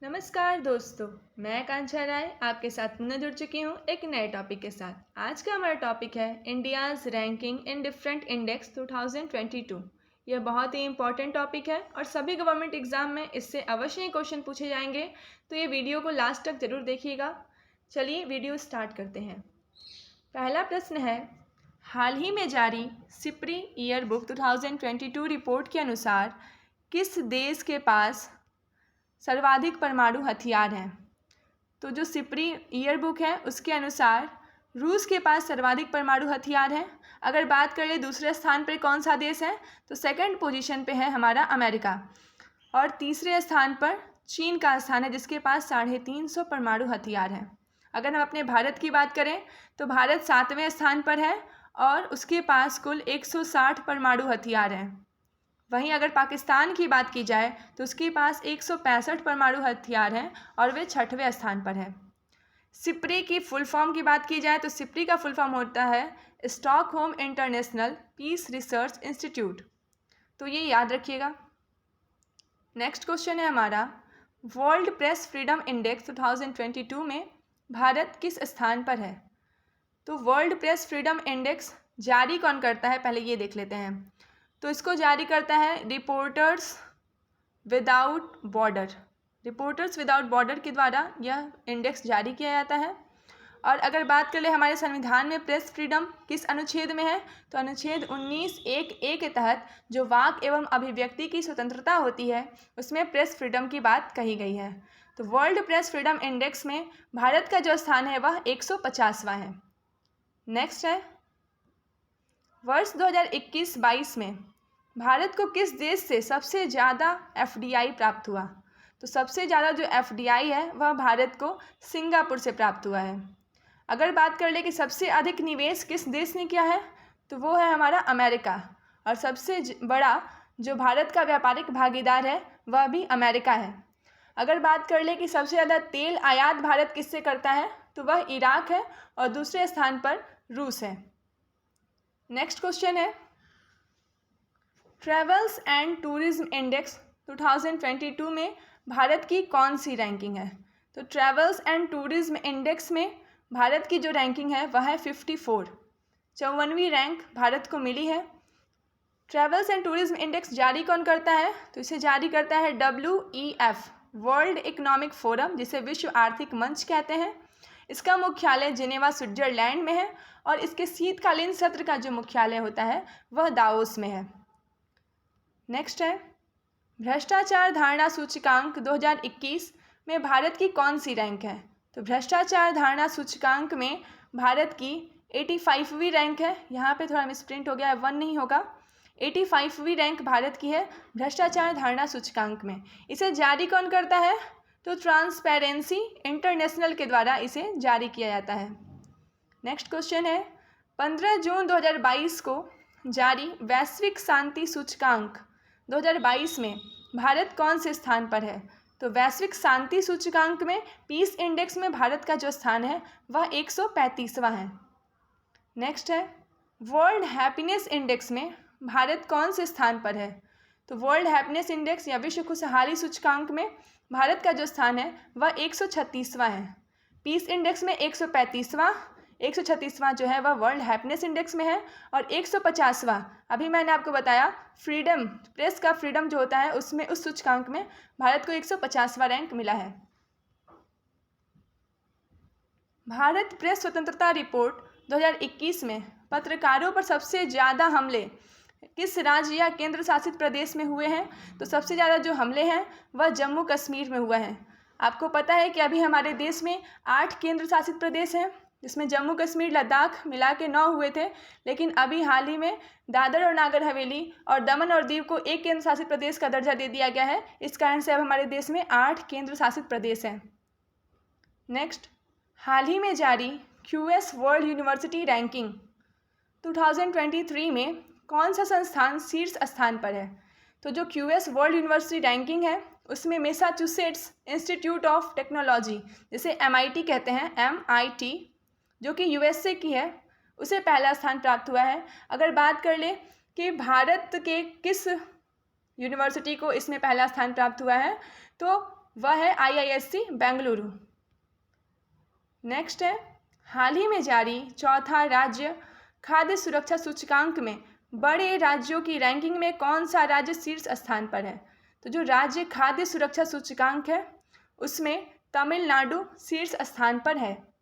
नमस्कार दोस्तों, मैं कांक्षा राय आपके साथ पुनः जुड़ चुकी हूँ एक नए टॉपिक के साथ। आज का हमारा टॉपिक है India's ranking in different index 2022। यह बहुत ही इंपॉर्टेंट टॉपिक है और सभी गवर्नमेंट एग्जाम में इससे अवश्य ही क्वेश्चन पूछे जाएंगे, तो ये वीडियो को लास्ट तक जरूर देखिएगा। चलिए वीडियो स्टार्ट करते हैं। पहला प्रश्न है, हाल ही में जारी सिप्री ईयर बुक 2022 रिपोर्ट के अनुसार किस देश के पास सर्वाधिक परमाणु हथियार हैं? तो जो सिप्री ईयर बुक है उसके अनुसार रूस के पास सर्वाधिक परमाणु हथियार हैं। अगर बात कर ले दूसरे स्थान पर कौन सा देश है, तो सेकंड पोजीशन पे है हमारा अमेरिका और तीसरे स्थान पर चीन का स्थान है जिसके पास 350 परमाणु हथियार हैं। अगर हम अपने भारत की बात करें तो भारत 7वें स्थान पर है और उसके पास कुल 160 परमाणु हथियार हैं। वहीं अगर पाकिस्तान की बात की जाए तो उसके पास 165 परमाणु हथियार हैं और वे 6वें स्थान पर है। सिप्री की फुल फॉर्म की बात की जाए तो सिप्री का फुल फॉर्म होता है Stockholm International Peace Research Institute, तो ये याद रखिएगा। नेक्स्ट क्वेश्चन है हमारा, वर्ल्ड प्रेस फ्रीडम इंडेक्स 2022 में भारत किस स्थान पर है? तो वर्ल्ड प्रेस फ्रीडम इंडेक्स जारी कौन करता है, पहले ये देख लेते हैं। तो इसको जारी करता है reporters without border. Reporters without border के द्वारा यह इंडेक्स जारी किया जाता है। और अगर बात कर ले हमारे संविधान में प्रेस फ्रीडम किस अनुच्छेद में है, तो अनुच्छेद 19(1)(a) के तहत जो वाक एवं अभिव्यक्ति की स्वतंत्रता होती है उसमें प्रेस फ्रीडम की बात कही गई है। तो वर्ल्ड प्रेस फ्रीडम इंडेक्स में भारत का जो स्थान है वह 150वां है। नेक्स्ट है, वर्ष 2021-22 में भारत को किस देश से सबसे ज़्यादा FDI प्राप्त हुआ? तो सबसे ज़्यादा जो FDI है वह भारत को सिंगापुर से प्राप्त हुआ है। अगर बात कर ले कि सबसे अधिक निवेश किस देश ने किया है, तो वो है हमारा अमेरिका। और सबसे बड़ा जो भारत का व्यापारिक भागीदार है वह भी अमेरिका है। अगर बात कर ले कि सबसे ज़्यादा तेल आयात भारत किससे करता है, तो वह इराक है और दूसरे स्थान पर रूस है। नेक्स्ट क्वेश्चन है, ट्रैवल्स एंड टूरिज्म इंडेक्स 2022 में भारत की कौन सी रैंकिंग है? तो ट्रैवल्स एंड टूरिज्म इंडेक्स में भारत की जो रैंकिंग है वह है 54, 54वीं रैंक भारत को मिली है। ट्रैवल्स एंड टूरिज्म इंडेक्स जारी कौन करता है? तो इसे जारी करता है WEF, वर्ल्ड इकोनॉमिक फोरम, जिसे विश्व आर्थिक मंच कहते हैं। इसका मुख्यालय जिनेवा स्विट्जरलैंड में है और इसके शीतकालीन सत्र का जो मुख्यालय होता है वह दावोस में है। नेक्स्ट है, भ्रष्टाचार धारणा सूचकांक 2021 में भारत की कौन सी रैंक है? तो भ्रष्टाचार धारणा सूचकांक में भारत की 85वीं रैंक है। यहाँ पे थोड़ा मिसप्रिंट हो गया है, 1 नहीं होगा, 85वीं रैंक भारत की है भ्रष्टाचार धारणा सूचकांक में। इसे जारी कौन करता है? तो ट्रांसपेरेंसी इंटरनेशनल के द्वारा इसे जारी किया जाता है। नेक्स्ट क्वेश्चन है, 15 जून 2022 को जारी वैश्विक शांति सूचकांक 2022 में भारत कौन से स्थान पर है? तो वैश्विक शांति सूचकांक में पीस इंडेक्स में भारत का जो स्थान है वह 135वां है। नेक्स्ट है, वर्ल्ड हैप्पीनेस इंडेक्स में भारत कौन से स्थान पर है? तो वर्ल्ड हैप्पीनेस इंडेक्स या विश्व खुशहाली सूचकांक में भारत का जो स्थान है वह 136वां है। पीस इंडेक्स में 135वां, 136वां जो है वह वर्ल्ड हैप्पीनेस इंडेक्स में है और 150वां अभी मैंने आपको बताया फ्रीडम, प्रेस का फ्रीडम जो होता है उसमें उस सूचकांक में भारत को 150वां रैंक मिला है। भारत प्रेस स्वतंत्रता रिपोर्ट 2021 में पत्रकारों पर सबसे ज़्यादा हमले किस राज्य या केंद्र शासित प्रदेश में हुए हैं? तो सबसे ज़्यादा जो हमले हैं वह जम्मू कश्मीर में हुआ है। आपको पता है कि अभी हमारे देश में 8 केंद्र शासित प्रदेश हैं, जिसमें जम्मू कश्मीर लद्दाख मिला के 9 हुए थे, लेकिन अभी हाल ही में दादर और नागर हवेली और दमन और दीव को एक केंद्र शासित प्रदेश का दर्जा दे दिया गया है। इस कारण से अब हमारे देश में 8 केंद्र शासित प्रदेश हैं। नेक्स्ट, हाल ही में जारी QS वर्ल्ड यूनिवर्सिटी रैंकिंग 2023 में कौन सा संस्थान शीर्ष स्थान पर है? तो जो QS वर्ल्ड यूनिवर्सिटी रैंकिंग है उसमें मैसाचुसेट्स इंस्टीट्यूट ऑफ टेक्नोलॉजी, जिसे MIT कहते हैं, MIT, जो कि USA की है, उसे पहला स्थान प्राप्त हुआ है। अगर बात कर ले कि भारत के किस यूनिवर्सिटी को इसमें पहला स्थान प्राप्त हुआ है, तो वह है IISc बेंगलुरु। नेक्स्ट है, हाल ही में जारी चौथा राज्य खाद्य सुरक्षा सूचकांक में बड़े राज्यों की रैंकिंग में कौन सा राज्य शीर्ष स्थान पर है? तो जो राज्य खाद्य सुरक्षा सूचकांक है उसमें तमिलनाडु शीर्ष स्थान पर है।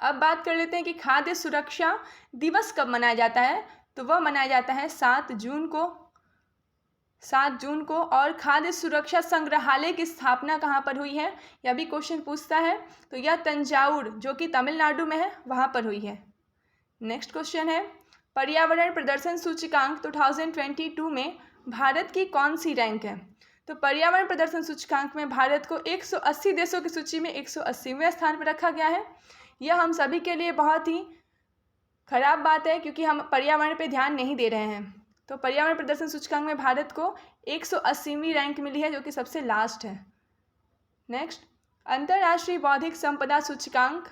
अब बात कर लेते हैं कि खाद्य सुरक्षा दिवस कब मनाया जाता है। तो वह मनाया जाता है 7 जून को। और खाद्य सुरक्षा संग्रहालय की स्थापना कहाँ पर हुई है, यह भी क्वेश्चन पूछता है। तो यह तंजावुर जो कि तमिलनाडु में है वहाँ पर हुई है। नेक्स्ट क्वेश्चन है, पर्यावरण प्रदर्शन सूचकांक 2022 में भारत की कौन सी रैंक है? तो पर्यावरण प्रदर्शन सूचकांक में भारत को 180 देशों की सूची में 180वें स्थान पर रखा गया है। यह हम सभी के लिए बहुत ही खराब बात है क्योंकि हम पर्यावरण पे ध्यान नहीं दे रहे हैं। तो पर्यावरण प्रदर्शन सूचकांक में भारत को 180वीं रैंक मिली है जो कि सबसे लास्ट है। नेक्स्ट, अंतर्राष्ट्रीय बौद्धिक संपदा सूचकांक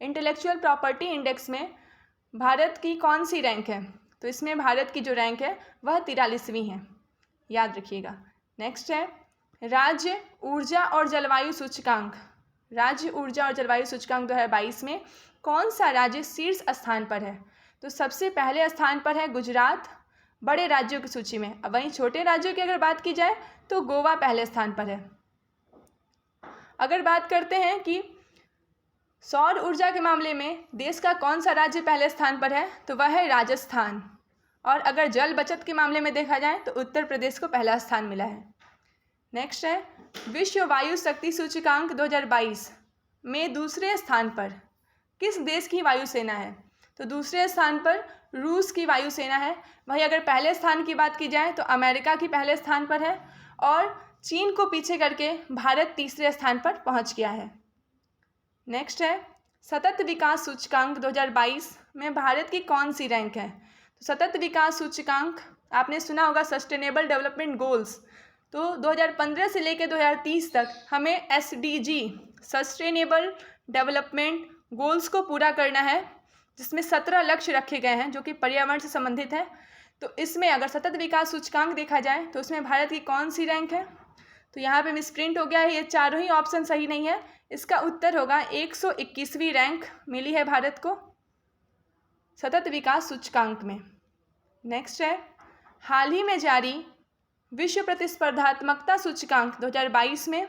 इंटेलेक्चुअल प्रॉपर्टी इंडेक्स में भारत की कौन सी रैंक है? तो इसमें भारत की जो रैंक है वह 43वीं है, याद रखिएगा। नेक्स्ट है, राज्य ऊर्जा और जलवायु सूचकांक 2022 में कौन सा राज्य शीर्ष स्थान पर है? तो सबसे पहले स्थान पर है गुजरात बड़े राज्यों की सूची में। अब वहीं छोटे राज्यों की अगर बात की जाए तो गोवा पहले स्थान पर है। अगर बात करते हैं कि सौर ऊर्जा के मामले में देश का कौन सा राज्य पहले स्थान पर है, तो वह है राजस्थान। और अगर जल बचत के मामले में देखा जाए तो उत्तर प्रदेश को पहला स्थान मिला है। नेक्स्ट है, विश्व वायु शक्ति सूचकांक 2022 में दूसरे स्थान पर किस देश की वायुसेना है? तो दूसरे स्थान पर रूस की वायुसेना है। वहीं अगर पहले स्थान की बात की जाए तो अमेरिका की पहले स्थान पर है और चीन को पीछे करके भारत तीसरे स्थान पर पहुंच गया है। नेक्स्ट है, सतत विकास सूचकांक 2022 में भारत की कौन सी रैंक है? तो सतत विकास सूचकांक आपने सुना होगा सस्टेनेबल डेवलपमेंट गोल्स। तो 2015 से लेकर 2030 तक हमें SDG सस्टेनेबल डेवलपमेंट गोल्स को पूरा करना है, जिसमें 17 लक्ष्य रखे गए हैं जो कि पर्यावरण से संबंधित है। तो इसमें अगर सतत विकास सूचकांक देखा जाए तो उसमें भारत की कौन सी रैंक है? तो यहाँ पे मिसप्रिंट हो गया है, ये चारों ही ऑप्शन सही नहीं है। इसका उत्तर होगा 121वीं रैंक मिली है भारत को सतत विकास सूचकांक में। नेक्स्ट है, हाल ही में जारी विश्व प्रतिस्पर्धात्मकता सूचकांक 2022 में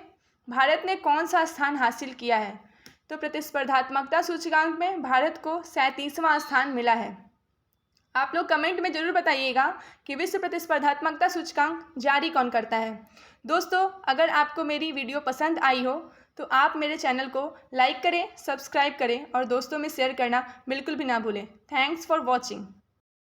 भारत ने कौन सा स्थान हासिल किया है? तो प्रतिस्पर्धात्मकता सूचकांक में भारत को 37वां स्थान मिला है। आप लोग कमेंट में ज़रूर बताइएगा कि विश्व प्रतिस्पर्धात्मकता सूचकांक जारी कौन करता है। दोस्तों, अगर आपको मेरी वीडियो पसंद आई हो तो आप मेरे चैनल को लाइक करें, सब्सक्राइब करें और दोस्तों में शेयर करना बिल्कुल भी ना भूलें। Thanks for watching.